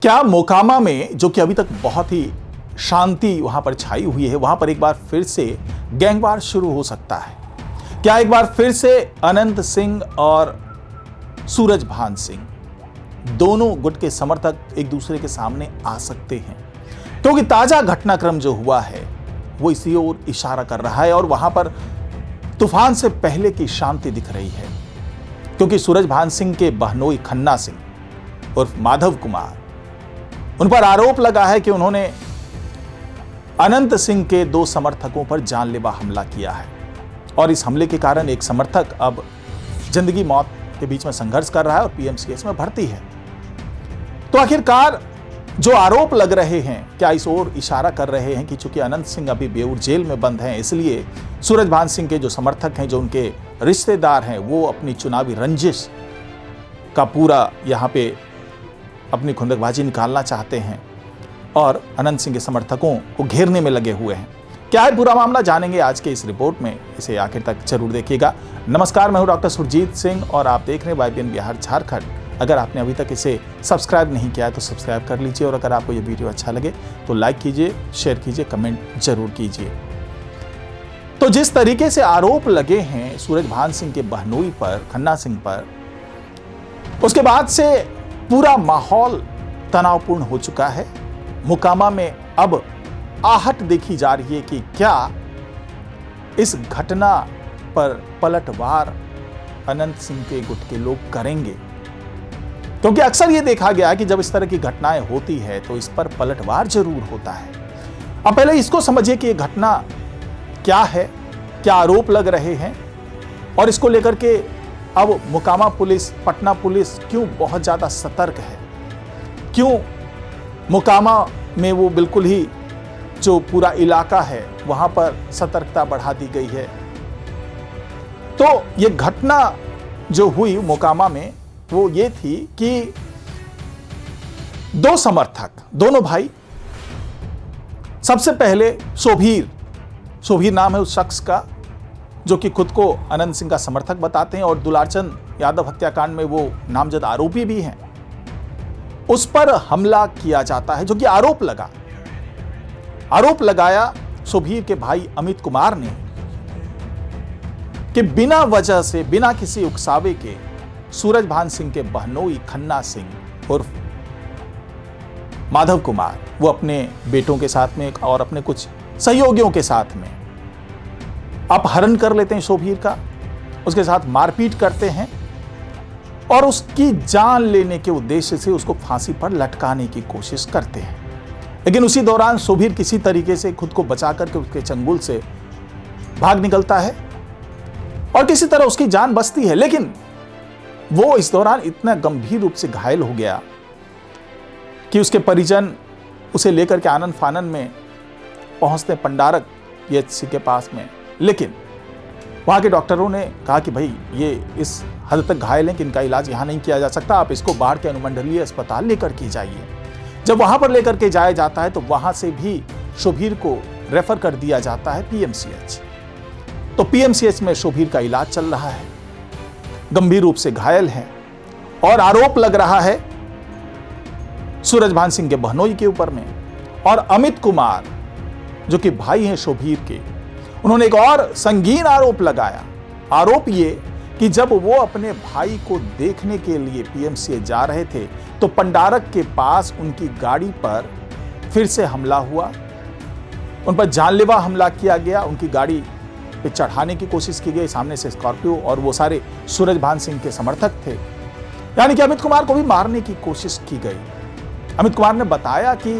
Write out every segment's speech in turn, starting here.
क्या मोकामा में, जो कि अभी तक बहुत ही शांति वहां पर छाई हुई है, वहां पर एक बार फिर से गैंगवार शुरू हो सकता है? क्या एक बार फिर से अनंत सिंह और सूरजभान सिंह दोनों गुट के समर्थक एक दूसरे के सामने आ सकते हैं? क्योंकि ताजा घटनाक्रम जो हुआ है वो इसी ओर इशारा कर रहा है और वहां पर तूफान से पहले की शांति दिख रही है। क्योंकि सूरजभान सिंह के बहनोई खन्ना सिंह उर्फ माधव कुमार, उन पर आरोप लगा है कि उन्होंने अनंत सिंह के 2 समर्थकों पर जानलेवा हमला किया है और इस हमले के कारण एक समर्थक अब जिंदगी मौत के बीच में संघर्ष कर रहा है और पीएमसीएच में भर्ती है। तो आखिरकार जो आरोप लग रहे हैं, क्या इस ओर इशारा कर रहे हैं कि चूंकि अनंत सिंह अभी बेऊर जेल में बंद हैं, इसलिए सूरजभान सिंह के जो समर्थक हैं, जो उनके रिश्तेदार हैं, वो अपनी चुनावी रंजिश का पूरा यहाँ पे अपनी खुंदकबाजी निकालना चाहते हैं और अनंत सिंह के समर्थकों को घेरने में लगे हुए हैं? क्या है पूरा मामला, जानेंगे आज के इस रिपोर्ट में। इसे आखिर तक जरूर देखिएगा। नमस्कार, मैं हूं डॉक्टर सुरजीत सिंह और आप देख रहे हैं YBN बिहार झारखंड। अगर आपने अभी तक इसे सब्सक्राइब नहीं किया है तो सब्सक्राइब कर लीजिए और अगर आपको ये वीडियो अच्छा लगे तो लाइक कीजिए, शेयर कीजिए, कमेंट जरूर कीजिए। तो जिस तरीके से आरोप लगे हैं सूरजभान सिंह के बहनोई पर, खन्ना सिंह पर, उसके बाद से पूरा माहौल तनावपूर्ण हो चुका है। मोकामा में अब आहट देखी जा रही है कि क्या इस घटना पर पलटवार अनंत सिंह के गुट के लोग करेंगे? क्योंकि अक्सर यह देखा गया कि जब इस तरह की घटनाएं होती है तो इस पर पलटवार जरूर होता है। अब पहले इसको समझिए कि यह घटना क्या है, क्या आरोप लग रहे हैं और इसको लेकर के अब मोकामा पुलिस, पटना पुलिस क्यों बहुत ज्यादा सतर्क है, क्यों मोकामा में वो बिल्कुल ही जो पूरा इलाका है वहां पर सतर्कता बढ़ा दी गई है। तो ये घटना जो हुई मोकामा में वो ये थी कि 2 समर्थक, दोनों भाई, सबसे पहले शोभीर नाम है उस शख्स का जो कि खुद को अनंत सिंह का समर्थक बताते हैं और दुलारचंद यादव हत्याकांड में वो नामजद आरोपी भी हैं। उस पर हमला किया जाता है, जो कि आरोप लगाया शोभीर के भाई अमित कुमार ने कि बिना वजह से, बिना किसी उकसावे के सूरजभान सिंह के बहनोई खन्ना सिंह उर्फ माधव कुमार, वो अपने बेटों के साथ में और अपने कुछ सहयोगियों के साथ में अपहरण कर लेते हैं शोभीर का, उसके साथ मारपीट करते हैं और उसकी जान लेने के उद्देश्य से उसको फांसी पर लटकाने की कोशिश करते हैं। लेकिन उसी दौरान शोभीर किसी तरीके से खुद को बचा करके उसके चंगुल से भाग निकलता है और किसी तरह उसकी जान बचती है। लेकिन वो इस दौरान इतना गंभीर रूप से घायल हो गया कि उसके परिजन उसे लेकर के आनन फानन में पहुंचते पंडारक PHC के पास में। लेकिन वहां के डॉक्टरों ने कहा कि भाई ये इस हद तक घायल हैं कि इनका इलाज यहां नहीं किया जा सकता, आप इसको बाढ़ के अनुमंडलीय अस्पताल लेकर के जाइए। जब वहां पर लेकर के जाया जाता है तो वहां से भी शोभीर को रेफर कर दिया जाता है PMCH। तो PMCH में शोभीर का इलाज चल रहा है, गंभीर रूप से घायल है और आरोप लग रहा है सूरजभान सिंह के बहनोई के ऊपर में। और अमित कुमार जो कि भाई हैं शोभीर के, उन्होंने एक और संगीन आरोप लगाया। आरोप ये कि जब वो अपने भाई को देखने के लिए PMCH जा रहे थे तो पंडारक के पास उनकी गाड़ी पर फिर से हमला हुआ, उन पर जानलेवा हमला किया गया, उनकी गाड़ी पे चढ़ाने की कोशिश की गई, सामने से स्कॉर्पियो, और वो सारे सूरजभान सिंह के समर्थक थे। यानी कि अमित कुमार को भी मारने की कोशिश की गई। अमित कुमार ने बताया कि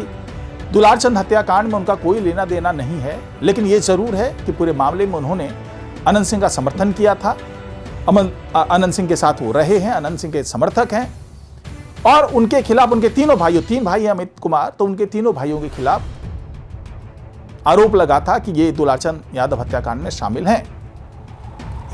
दुलारचंद हत्याकांड में उनका कोई लेना देना नहीं है, लेकिन यह जरूर है कि पूरे मामले में उन्होंने अनंत सिंह का समर्थन किया था, अनंत सिंह के साथ वो रहे हैं, अनंत सिंह के समर्थक हैं और उनके खिलाफ, उनके 3 भाई हैं अमित कुमार, तो उनके 3 भाइयों के खिलाफ आरोप लगा था कि ये दुलारचंद यादव हत्याकांड में शामिल हैं।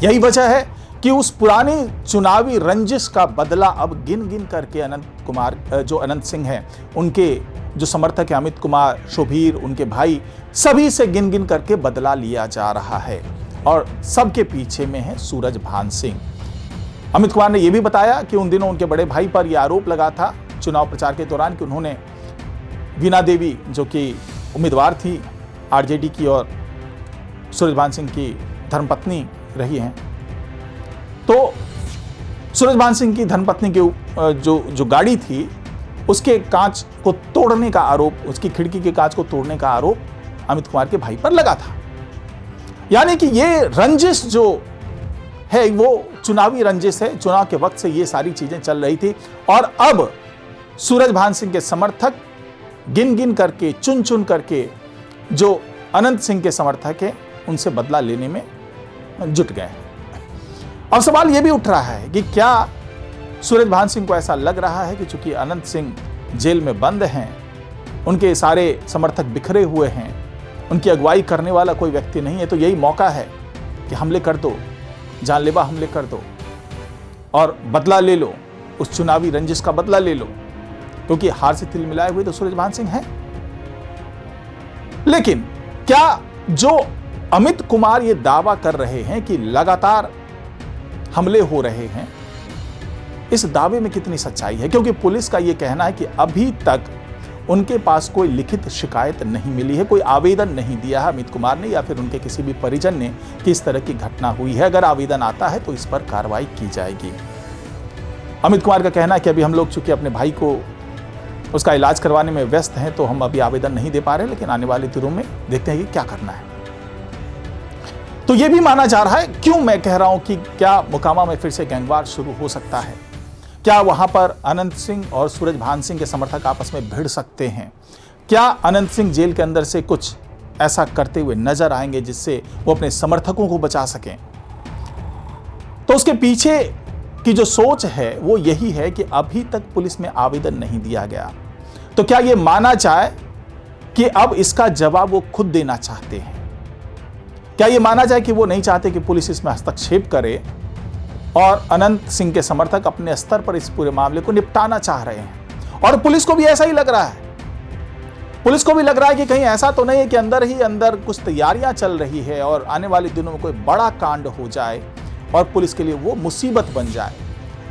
यही वजह है कि उस पुरानी चुनावी रंजिश का बदला अब गिन गिन करके अनंत कुमार, जो अनंत सिंह हैं, उनके जो समर्थक है अमित कुमार, शोभीर, उनके भाई, सभी से गिन गिन करके बदला लिया जा रहा है और सबके पीछे में है सूरजभान सिंह। अमित कुमार ने यह भी बताया कि उन दिनों उनके बड़े भाई पर यह आरोप लगा था चुनाव प्रचार के दौरान कि उन्होंने वीणा देवी, जो कि उम्मीदवार थी आरजेडी की और सूरजभान सिंह की धर्मपत्नी रही हैं, तो सूरजभान सिंह की धर्मपत्नी की जो गाड़ी थी उसके कांच को तोड़ने का आरोप, उसकी खिड़की के कांच को तोड़ने का आरोप अमित कुमार के भाई पर लगा था। यानी कि ये रंजिश जो है वो चुनावी रंजिश है। चुनाव के वक्त से ये सारी चीजें चल रही थी और अब सूरजभान सिंह के समर्थक गिन गिन करके, चुन चुन करके जो अनंत सिंह के समर्थक हैं उनसे बदला लेने में जुट गए हैं। अब सवाल यह भी उठ रहा है कि क्या सूरजभान सिंह को ऐसा लग रहा है कि चूंकि अनंत सिंह जेल में बंद हैं, उनके सारे समर्थक बिखरे हुए हैं, उनकी अगुवाई करने वाला कोई व्यक्ति नहीं है, तो यही मौका है कि हमले कर दो, जानलेवा हमले कर दो और बदला ले लो, उस चुनावी रंजिश का बदला ले लो, क्योंकि हार से तिल मिलाए हुए तो सूरजभान सिंह हैं। लेकिन क्या जो अमित कुमार ये दावा कर रहे हैं कि लगातार हमले हो रहे हैं, इस दावे में कितनी सच्चाई है? क्योंकि पुलिस का यह कहना है कि अभी तक उनके पास कोई लिखित शिकायत नहीं मिली है, कोई आवेदन नहीं दिया है अमित कुमार ने या फिर उनके किसी भी परिजन ने कि इस तरह की घटना हुई है। अगर आवेदन आता है तो इस पर कार्रवाई की जाएगी। अमित कुमार का कहना है कि अभी हम लोग चूंकि अपने भाई को उसका इलाज करवाने में व्यस्त हैं तो हम अभी आवेदन नहीं दे पा रहे, लेकिन आने वाले दिनों में देखते हैं कि क्या करना है। तो यह भी माना जा रहा है, क्यों मैं कह रहा हूं कि क्या मोकामा में फिर से गैंगवार शुरू हो सकता है? क्या वहां पर अनंत सिंह और सूरजभान सिंह के समर्थक आपस में भिड़ सकते हैं? क्या अनंत सिंह जेल के अंदर से कुछ ऐसा करते हुए नजर आएंगे जिससे वो अपने समर्थकों को बचा सकें? तो उसके पीछे की जो सोच है वो यही है कि अभी तक पुलिस में आवेदन नहीं दिया गया। तो क्या यह माना जाए कि अब इसका जवाब वो खुद देना चाहते हैं? क्या यह माना जाए कि वो नहीं चाहते कि पुलिस इसमें हस्तक्षेप करे और अनंत सिंह के समर्थक अपने स्तर पर इस पूरे मामले को निपटाना चाह रहे हैं? और पुलिस को भी ऐसा ही लग रहा है। पुलिस को भी लग रहा है कि कहीं ऐसा तो नहीं है कि अंदर ही अंदर कुछ तैयारियां चल रही है और आने वाले दिनों में कोई बड़ा कांड हो जाए और पुलिस के लिए वो मुसीबत बन जाए।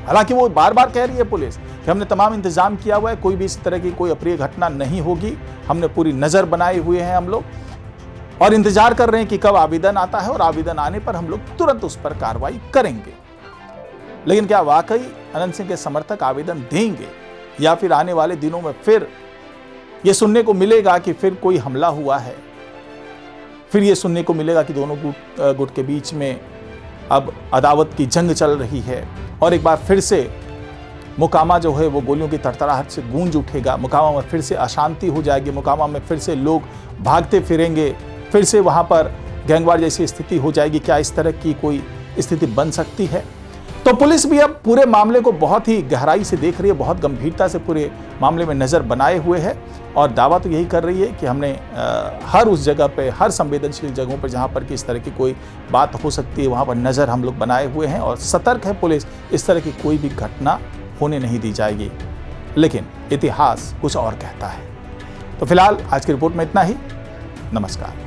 हालांकि वो बार बार कह रही है पुलिस कि हमने तमाम इंतजाम किया हुआ है, कोई भी इस तरह की कोई अप्रिय घटना नहीं होगी, हमने पूरी नजर बनाए हुए हैं हम लोग, और इंतजार कर रहे हैं कि कब आवेदन आता है और आवेदन आने पर हम लोग तुरंत उस पर कार्रवाई करेंगे। लेकिन क्या वाकई अनंत सिंह के समर्थक आवेदन देंगे या फिर आने वाले दिनों में फिर यह सुनने को मिलेगा कि फिर कोई हमला हुआ है, फिर यह सुनने को मिलेगा कि दोनों गुट के बीच में अब अदावत की जंग चल रही है और एक बार फिर से मोकामा जो है वो गोलियों की तड़तड़ाहट से गूंज उठेगा, मोकामा में फिर से अशांति हो जाएगी, मोकामा में फिर से लोग भागते फिरेंगे, फिर से वहां पर गैंगवार जैसी स्थिति हो जाएगी? क्या इस तरह की कोई स्थिति बन सकती है? तो पुलिस भी अब पूरे मामले को बहुत ही गहराई से देख रही है, बहुत गंभीरता से पूरे मामले में नज़र बनाए हुए है और दावा तो यही कर रही है कि हमने हर उस जगह पे, हर संवेदनशील जगहों पर जहां पर कि इस तरह की कोई बात हो सकती है वहां पर नज़र हम लोग बनाए हुए हैं और सतर्क है पुलिस, इस तरह की कोई भी घटना होने नहीं दी जाएगी। लेकिन इतिहास कुछ और कहता है। तो फिलहाल आज की रिपोर्ट में इतना ही। नमस्कार।